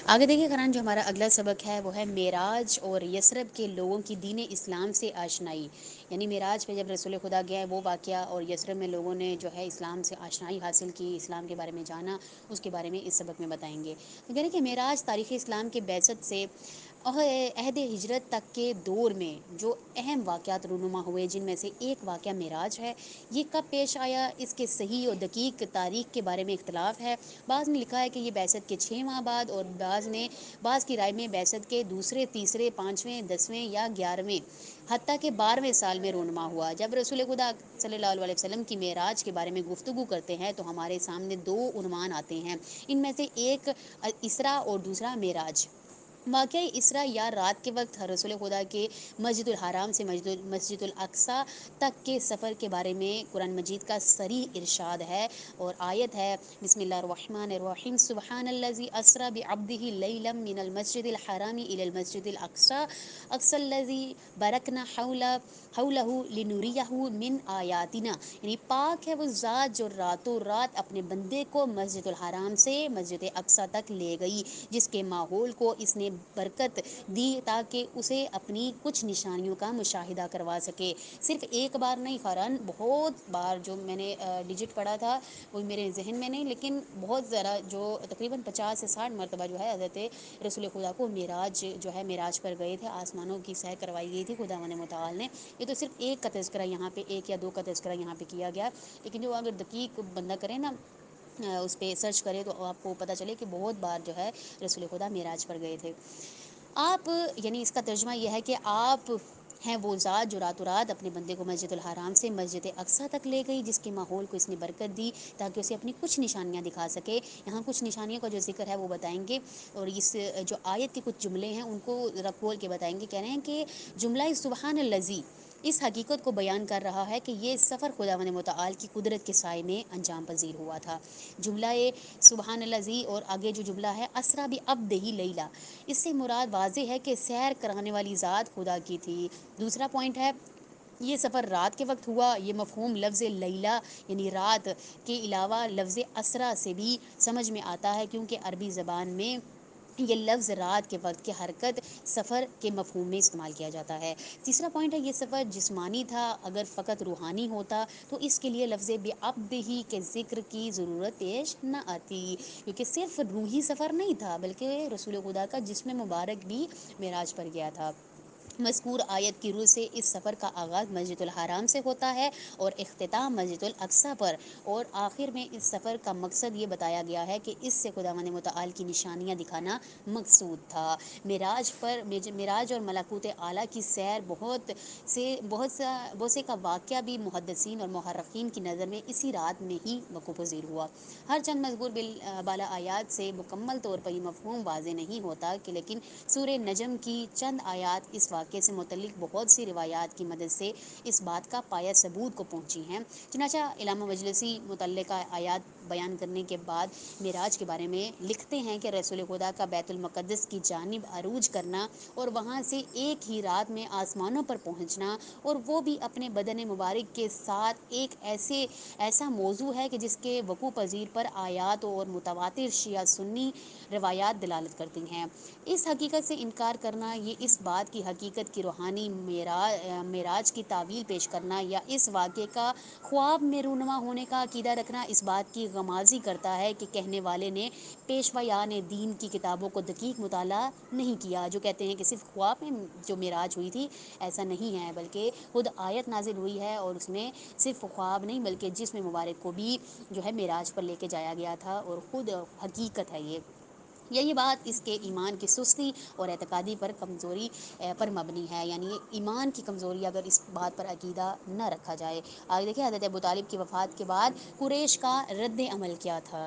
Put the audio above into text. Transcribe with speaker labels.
Speaker 1: آگے دیکھیے قرآن جو ہمارا اگلا سبق ہے وہ ہے معراج اور یثرب کے لوگوں کی دین اسلام سے آشنائی. یعنی معراج پہ جب رسول خدا گیا ہے وہ واقعہ، اور یثرب میں لوگوں نے جو ہے اسلام سے آشنائی حاصل کی، اسلام کے بارے میں جانا، اس کے بارے میں اس سبق میں بتائیں گے. تو کہہ رہے ہیں کہ معراج تاریخ اسلام کے بعثت سے عہد ہجرت تک کے دور میں جو اہم واقعات رونما ہوئے، جن میں سے ایک واقعہ معراج ہے. یہ کب پیش آیا، اس کے صحیح اور دقیق تاریخ کے بارے میں اختلاف ہے. بعض نے لکھا ہے کہ یہ بعثت کے 6 ماہ بعد، اور بعض کی رائے میں بعثت کے دوسرے، تیسرے، 5ویں، 10ویں یا 11ویں حتیٰ کہ 12ویں سال میں رونما ہوا. جب رسول خدا صلی اللہ علیہ وسلم کی معراج کے بارے میں گفتگو کرتے ہیں تو ہمارے سامنے 2 عنوان آتے ہیں. ان میں سے ایک اسرا اور دوسرا معراج. واقعہ اسرا یا رات کے وقت رسول خدا کے مسجد الحرام سے مسجد الاقصی تک کے سفر کے بارے میں قرآن مجید کا صریح ارشاد ہے، اور آیت ہے بسم اللہ الرحمن الرحیم سبحان الذی اسری بعبدہ لیلا من المسجد الحرام الی المسجد الاقصی الذی بارکنا حولہ لنریہ من آیاتنا. یعنی پاک ہے وہ ذات جو راتوں رات اپنے بندے کو مسجد الحرام سے مسجد اقصی تک لے گئی، جس کے ماحول کو اس نے برکت دی تاکہ اسے اپنی کچھ نشانیوں کا مشاہدہ کروا سکے. صرف ایک بار نہیں قرآن بہت بار، جو میں نے ڈیجٹ پڑھا تھا وہ میرے ذہن میں نہیں، لیکن بہت ذرا جو تقریباً 50 سے 60 مرتبہ جو ہے حضرت رسول خدا کو معراج جو ہے معراج پر گئے تھے، آسمانوں کی سیر کروائی گئی تھی خداوند متعال نے. یہ تو صرف ایک کا تذکرہ یہاں پہ، 1 یا 2 کا تذکرہ یہاں پہ کیا گیا، لیکن جو اگر دقیق بندہ کرے نا، اس پہ سرچ کرے تو آپ کو پتہ چلے کہ بہت بار جو ہے رسول خدا معراج پر گئے تھے. آپ یعنی اس کا ترجمہ یہ ہے کہ آپ ہیں وہ ذات جو راتوں رات اپنے بندے کو مسجد الحرام سے مسجد اقصی تک لے گئی، جس کے ماحول کو اس نے برکت دی تاکہ اسے اپنی کچھ نشانیاں دکھا سکے. یہاں کچھ نشانیوں کا جو ذکر ہے وہ بتائیں گے، اور اس جو آیت کے کچھ جملے ہیں ان کو ذرا کھول کے بتائیں گے. کہہ رہے ہیں کہ جملہ سبحان الذی اس حقیقت کو بیان کر رہا ہے کہ یہ سفر خداوند متعال کی قدرت کے سائے میں انجام پذیر ہوا تھا. جملہ سبحان الذی اور آگے جو جملہ ہے اسری بعبدہ لیلا، اس سے مراد واضح ہے کہ سیر کرانے والی ذات خدا کی تھی. دوسرا پوائنٹ ہے یہ سفر رات کے وقت ہوا. یہ مفہوم لفظ لیلا یعنی رات کے علاوہ لفظ اسرا سے بھی سمجھ میں آتا ہے، کیونکہ عربی زبان میں یہ لفظ رات کے وقت کی حرکت سفر کے مفہوم میں استعمال کیا جاتا ہے. تیسرا پوائنٹ ہے یہ سفر جسمانی تھا، اگر فقط روحانی ہوتا تو اس کے لیے لفظ بعبدہ کے ذکر کی ضرورت پیش نہ آتی، کیونکہ صرف روحی سفر نہیں تھا بلکہ رسول خدا کا جسم مبارک بھی معراج پر گیا تھا. مذکور آیت کی روح سے اس سفر کا آغاز مسجد الحرام سے ہوتا ہے اور اختتام مسجد الاقصی پر، اور آخر میں اس سفر کا مقصد یہ بتایا گیا ہے کہ اس سے خداوند متعال کی نشانیاں دکھانا مقصود تھا. معراج اور ملکوت اعلیٰ کی سیر بہت سے کا واقعہ بھی محدثین اور محرخین کی نظر میں اسی رات میں ہی وقوع پذیر ہوا. ہر چند مذکور بالا آیات سے مکمل طور پر یہ مفہوم واضح نہیں ہوتا کہ لیکن سورہ نجم کی چند آیات اس واقعے سے متعلق بہت سی روایات کی مدد سے اس بات کا پایہ ثبوت کو پہنچی ہیں. چنانچہ علامہ مجلسی متعلقہ آیات بیان کرنے کے بعد معراج کے بارے میں لکھتے ہیں کہ رسول خدا کا بیت المقدس کی جانب عروج کرنا اور وہاں سے ایک ہی رات میں آسمانوں پر پہنچنا، اور وہ بھی اپنے بدن مبارک کے ساتھ، ایک ایسا موضوع ہے کہ جس کے وقوع پذیر پر آیات اور متواتر شیعہ سنی روایات دلالت کرتی ہیں. اس حقیقت سے انکار کرنا، یہ اس بات کی حقیقت کی روحانی معراج کی تعویل پیش کرنا یا اس واقعے کا خواب میں رونما ہونے کا عقیدہ رکھنا اس بات کی غمازی کرتا ہے کہ کہنے والے نے پیشوایان دین کی کتابوں کو دقیق مطالعہ نہیں کیا، جو کہتے ہیں کہ صرف خواب میں جو معراج ہوئی تھی ایسا نہیں ہے، بلکہ خود آیت نازل ہوئی ہے اور اس میں صرف خواب نہیں بلکہ جسم مبارک کو بھی جو ہے معراج پر لے کے جایا گیا تھا، اور خود حقیقت ہے یہ. یہی بات اس کے ایمان کی سستی اور اعتقادی پر کمزوری پر مبنی ہے، یعنی ایمان کی کمزوری اگر اس بات پر عقیدہ نہ رکھا جائے. آگے دیکھیں حضرت ابو طالب کی وفات کے بعد قریش کا رد عمل کیا تھا.